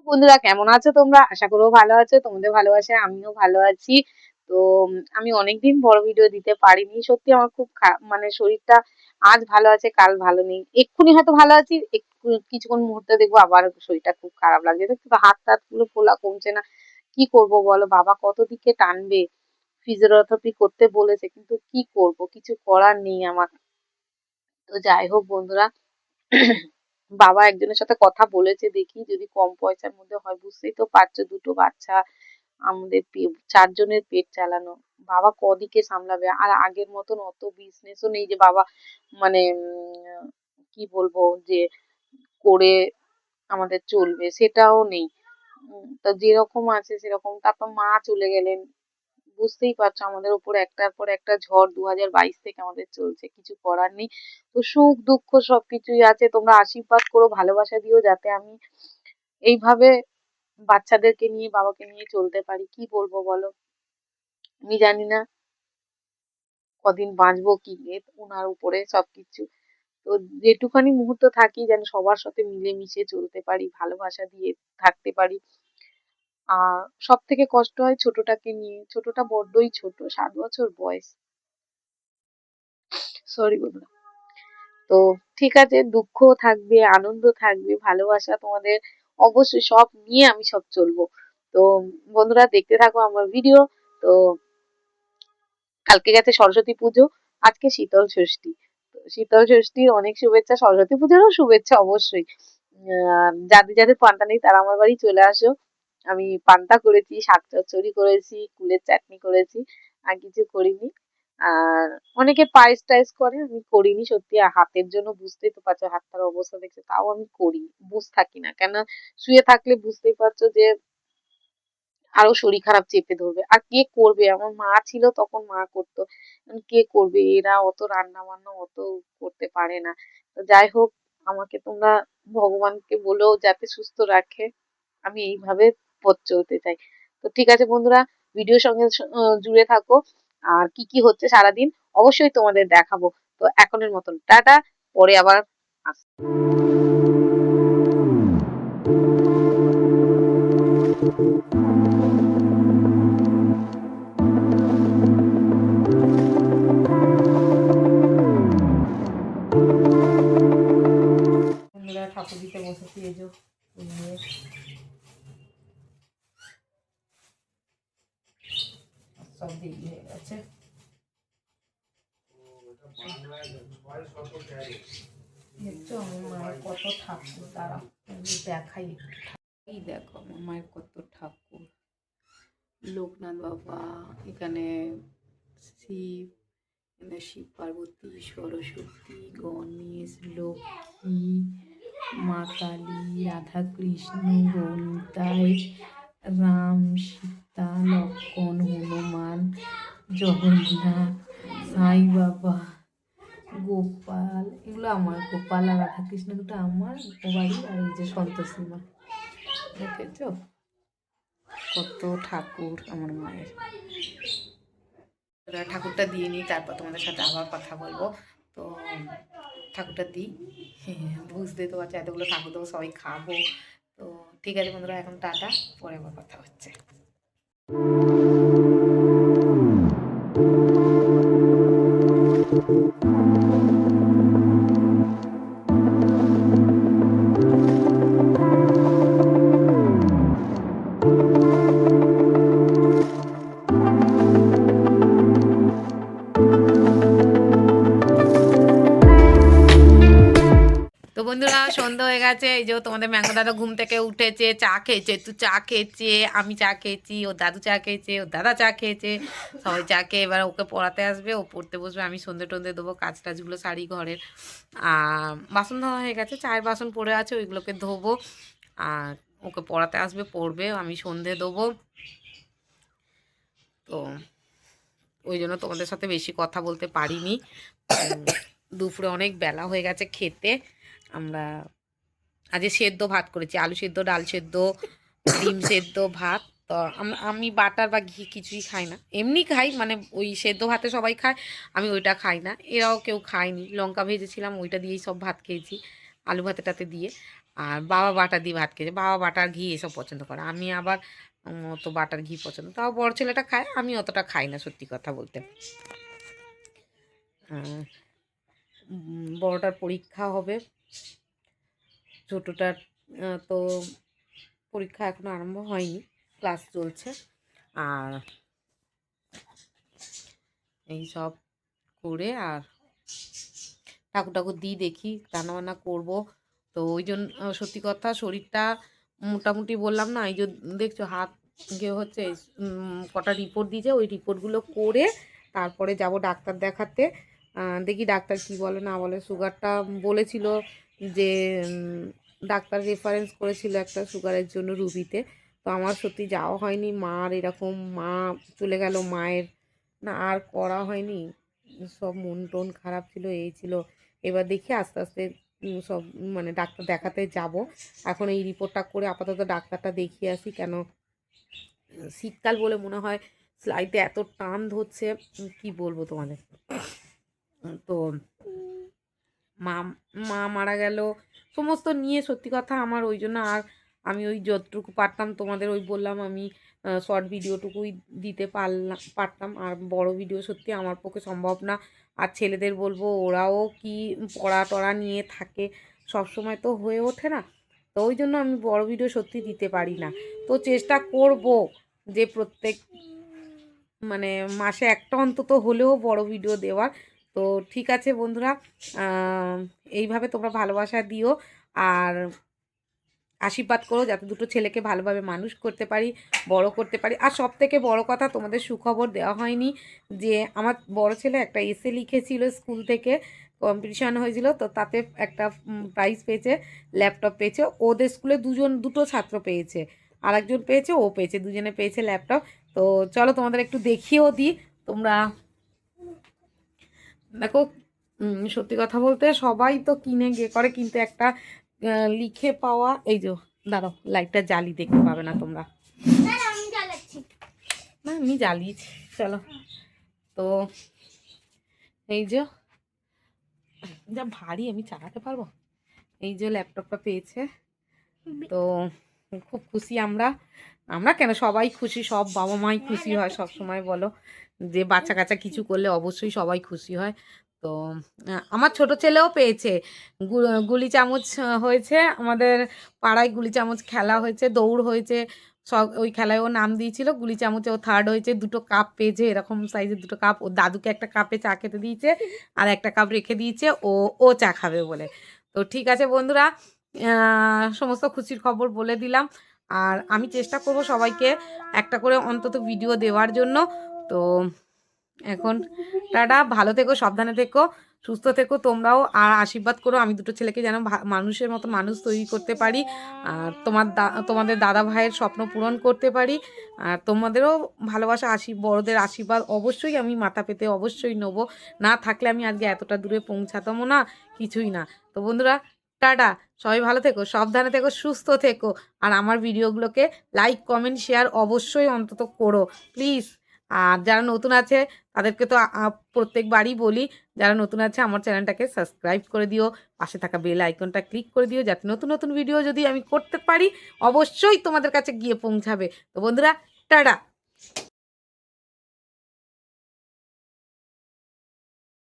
বন্ধুরা কেমন আছো তোমরা? আশা করবো ভালো আছো। তোমাদের ভালোবাসায় আমিও ভালো আছি। তো আমি অনেকদিন বড় ভিডিও দিতে পারিনি। সত্যি আমার খুব মানে শরীরটা আজ ভালো আছে, কাল ভালো নেই। এক্ষুনি হয়তো ভালো আছি, কিছুক্ষণ মুহূর্তে দেখবো আবার শরীরটা খুব খারাপ লাগছে। দেখছো তো হাত টাত গুলো ফোলা কমছে না। কি করব বলো? বাবা কত দিকে টানবে। ফিজিওথেরাপি করতে বলেছে, কিন্তু কি করব? কিছু করার নেই আমার। তো যাই হোক বন্ধুরা, বাবা একজনের সাথে কথা বলেছে, দেখি যদি কম পয়সার মধ্যে হয়। বুঝতেই তো পারছো, দুটো বাচ্চা, আমাদের চারজনের পেট চালানো, বাবা কদিকে সামলাবে? আর আগের মতন অত বিজনেসও নেই যে বাবা মানে কি বলবো যে করে আমাদের চলবে, সেটাও নেই। তো যেরকম আছে সেরকম। তারপর মা চলে গেলেন। বুঝতেই পারছো আমাদের উপর একটার পর একটা ঝড় 2022 থেকে আমাদের চলছে, কিছু করার নেই। তো সুখ দুঃখ সবকিছুই আছে। তোমরা আশীর্বাদ করো, ভালোবাসা দিও, যাতে আমি এইভাবে বাচ্চাদেরকে নিয়ে, বাবাকে নিয়ে চলতে পারি। কি বলবো বলো? আমি জানি না কদিন বাঁচবো কি, ওনার উপরে সবকিছু। তো যেটুখানি মুহূর্ত থাকি যেন সবার সাথে মিলেমিশে চলতে পারি, ভালোবাসা দিয়ে থাকতে পারি। আর সব থেকে কষ্ট হয় ছোটটাকে নিয়ে। ছোটটা বড্ডই ছোট, 7 বছর বয়স। সরি বন্ধুরা। তো ঠিক আছে, দুঃখ থাকবে, আনন্দ থাকবে, ভালোবাসা তোমাদের অবশ্যই সব নিয়ে আমি সব চলবো। তো বন্ধুরা দেখতে থাকো আমার ভিডিও। তো কালকে গেছে সরস্বতী পুজো, আজকে শীতল ষষ্ঠী। তো শীতল ষষ্ঠীর অনেক শুভেচ্ছা, সরস্বতী পুজোরও শুভেচ্ছা অবশ্যই। যাদের যাদের পান্তা নেই তারা আমার বাড়ি চলে আসো। আমি পান্তা করেছি, শাক চচ্চড়ি করেছি, কুলের চাটনি করেছি, আর কিছু করিনি। আর অনেকে পায়েস টায়েস করে, আমি করিনি। সত্যি হাতের জন্য বুঝতেই তো পারছো, হাতটার অবস্থা দেখছো, তাও আমি করি, বসে থাকি না। কেন? শুয়ে থাকলে বুঝতেই পারছো যে আরো শরীর খারাপ চেপে ধরবে। আর কে করবে? আমার মা ছিল তখন মা করতো, এখন কে করবে? এরা অত রান্না বান্না অত করতে পারে না। তো যাই হোক, আমাকে তোমরা ভগবানকে বলেও যাতে সুস্থ রাখে, আমি এইভাবে পথ চলতে চাই। তো ঠিক আছে বন্ধুরা, ভিডিওর সঙ্গে জুড়ে থাকো। আর কি কি হচ্ছে সারাদিন অবশ্যই তোমাদের দেখাবো। তো এখনের মতন টাটা, পরে আবার আসবো। বন্ধুরা ঠাকুর দিতে বসেছি, এই যে সব দেরি হয়ে গেছে। দেখছো আমার মায়ের কত ঠাকুর, তারা দেখাই। এই দেখো আমার মায়ের কত ঠাকুর। লোকনাথ বাবা, এখানে শিব, এখানে শিব পার্বতী, সরস্বতী, গণেশ, লক্ষ্মী, মা কালী, রাধা কৃষ্ণ, গণিতাই, রাম, সীতা, লক্ষ্মণ, হনুমান, জগন্নাথ, সাই বাবা, গোপাল, এগুলো আমার। গোপাল আর রাধা কৃষ্ণ দুটো আমার বাড়ি। আর এই যে সন্তোষী মা, দেখেছ কত ঠাকুর আমার মায়ের। ঠাকুরটা দিয়ে নিই, তারপর তোমাদের সাথে আবার কথা বলবো। তো ঠাকুরটা দিই, বুঝতে তো পারছি এতগুলো ঠাকুর দেবো, সবাই খাবো। তো ঠিক আছে বন্ধুরা, এখন টাটা, পরে আবার কথা হচ্ছে। তো বন্ধুরা সন্ধ্যা হয়ে গেছে, এই যে তোমাদের ম্যাঙ্গো দাদা ঘুম থেকে উঠেছে, চা খেয়েছে, একটু চা খেয়েছে, আমি চা খেয়েছি, ওর দাদু চা খেয়েছে, ওর দাদা চা খেয়েছে, সবাই চা খেয়ে এবার ওকে পড়াতে আসবে, ও পড়তে বসবে, আমি সন্ধে টন্ধে দেবো, কাজ টাজগুলো সারি ঘরের। আর বাসন ধোয়া হয়ে গেছে, চায়ের বাসন পড়ে আছে, ওইগুলোকে ধোবো। আর ওকে পড়াতে আসবে, পড়বে, আমি সন্ধে দেবো। তো ওই জন্য তোমাদের সাথে বেশি কথা বলতে পারিনি। দুপুরে অনেক বেলা হয়ে গেছে খেতে। আমরা আজকে সেদ্ধ ভাত করেছি, আলু সেদ্ধ, ডাল সেদ্ধ, ডিম সেদ্ধ, ভাত। তো আমি বাটার বা ঘি কিছুই খাই না, এমনি খাই, মানে ওই সেদ্ধ ভাতে সবাই খায়, আমি ওইটা খাই না, এরাও কেউ খায়নি। লঙ্কা ভেজেছিলাম, ওইটা দিয়েই সব ভাত খেয়েছি। আলু ভাতেটাতে দিয়ে। আর বাবা বাটা দিয়ে ভাত খেয়েছে, বাবা বাটার ঘি এসব পছন্দ করে, আমি আবার অত বাটার ঘি পছন্দ, তাও বড় ছেলেটা খায়, আমি অতটা খাই না সত্যি কথা বলতে। বড়টার পরীক্ষা হবে, ছোটোটার তো পরীক্ষা এখনো আরম্ভ হয়নি, ক্লাস চলছে। আর এই সব করে আর ঠাকুর ঠাকুর দিই, দেখি রান্নাবান্না করবো। তো ওই জন্য সত্যি কথা শরীরটা মোটামুটি বললাম না, এই যে দেখছো হাত ইয়ে হচ্ছে, কটা রিপোর্ট দিয়েছে, ওই রিপোর্টগুলো করে তারপরে যাব ডাক্তার দেখাতে। দেখি ডাক্তার কি বলে না বলে। সুগারটা বলেছিল যে ডাক্তার রেফারেন্স করেছিল একটা সুগারের জন্য রুবিতে। তো আমার সত্যি যাওয়া হয়নি, মার এরকম, মা চলে গেল, মায়ের না আর করা হয়নি, সব মন টন খারাপ ছিল, এই ছিল। এবার দেখি আস্তে আস্তে সব মানে ডাক্তার দেখাতে যাব। এখন এই রিপোর্টটা করে আপাতত ডাক্তারটা দেখিয়ে আসি, কেন শীতকাল বলে মনে হয় স্লাইডে এত টান ধরছে, কি বলবো তোমাদের। তো মা মা মারা গেল সমস্ত নিয়ে সত্যি কথা আমার ওই জন্য আর আমি ওই যতটুকু পারতাম তোমাদের ওই বললাম আমি শর্ট ভিডিওটুকুই দিতে পারতাম, আর বড় ভিডিও সত্যি আমার পক্ষে সম্ভব না। আর ছেলেদের বলবো, ওরাও কি পড়া টড়া নিয়ে থাকে, সব সময় তো হয়ে ওঠে না। তো ওই জন্য আমি বড় ভিডিও সত্যি দিতে পারি না। তো চেষ্টা করব যে প্রত্যেক মানে মাসে একটা অন্তত হলেও বড় ভিডিও দেওয়ার। তো ঠিক আছে বন্ধুরা, এইভাবে তোমরা ভালোবাসা দিও আর আশীর্বাদ করো যাতে দুটো ছেলেকে ভালোভাবে মানুষ করতে পারি, বড় করতে পারি। আর সব থেকে বড় কথা, তোমাদের সুখবর দেওয়া হয়নি যে আমার বড় ছেলে একটা এসে লিখেছিল, স্কুল থেকে কম্পিটিশান হয়েছিল, তো তাতে একটা প্রাইজ পেয়েছে, ল্যাপটপ পেয়েছে। ওদের স্কুলে দুটো ছাত্র পেয়েছে, আর একজন পেয়েছে, ও পেয়েছে, দুজনে পেয়েছে ল্যাপটপ। তো চলো তোমাদের একটু দেখিয়েও দিই। তোমরা দেখো, সত্যি কথা বলতে সবাই তো কিনে গিয়ে করে, কিন্তু একটা লিখে পাওয়া, এই যে দাঁড়াও লাইটটা জ্বালি, দেখতে পাবে না তোমরা, না আমি জ্বালিয়েছি, চলো। তো এই যে যা ভারী, আমি চালাতে পারবো। এই যে ল্যাপটপটা পেয়েছে, তো খুব খুশি আমরা। আমরা কেন, সবাই খুশি, সব বাবা মাই খুশি হয় সব সময়, বলো যে বাচ্চা কাচ্চা কিছু করলে অবশ্যই সবাই খুশি হয়। তো আমার ছোট ছেলেও পেয়েছে, গুলি চামচ হয়েছে, আমাদের পাড়ায় গুলি চামচ খেলা হয়েছে, দৌড় হয়েছে, সব ওই খেলায় ও নাম দিয়েছিল, গুলি চামচে ও থার্ড হয়েছে, দুটো কাপ পেয়েছে, এরকম সাইজের দুটো কাপ। ওর দাদুকে একটা কাপে চা খেতে দিয়েছে, আর একটা কাপ রেখে দিয়েছে ও ও চা খাবে বলে। তো ঠিক আছে বন্ধুরা, সমস্ত খুশির খবর বলে দিলাম। আর আমি চেষ্টা করব সবাইকে একটা করে অন্তত ভিডিও দেওয়ার জন্য। তো এখন টাটা, ভালো থেকো, সাবধানে থেকো, সুস্থ থেকো তোমরাও। আর আশীর্বাদ করো আমি দুটো ছেলেকে যেন মানুষের মতো মানুষ তৈরি করতে পারি, আর তোমাদের দাদা ভাইয়ের স্বপ্ন পূরণ করতে পারি। আর তোমাদেরও ভালোবাসা, বড়দের আশীর্বাদ অবশ্যই আমি মাথা পেতে অবশ্যই নেবো, না থাকলে আমি আজকে এতটা দূরে পৌঁছাতামও না, কিছুই না। তো বন্ধুরা টাটা, সবাই ভালো থেকো, সাবধানে থেকো, সুস্থ থেকো। আর আমার ভিডিওগুলোকে লাইক কমেন্ট শেয়ার অবশ্যই অন্তত করো প্লিজ। আর যারা নতুন আছে তাদেরকে তো প্রত্যেকবারই বলি, যারা নতুন আছে আমার চ্যানেলটাকে সাবস্ক্রাইব করে দিও, পাশে থাকা বেল আইকনটা ক্লিক করে দিও, যাতে নতুন নতুন ভিডিও যদি আমি করতে পারি অবশ্যই তোমাদের কাছে গিয়ে পৌঁছাবে। তো বন্ধুরা টাটা।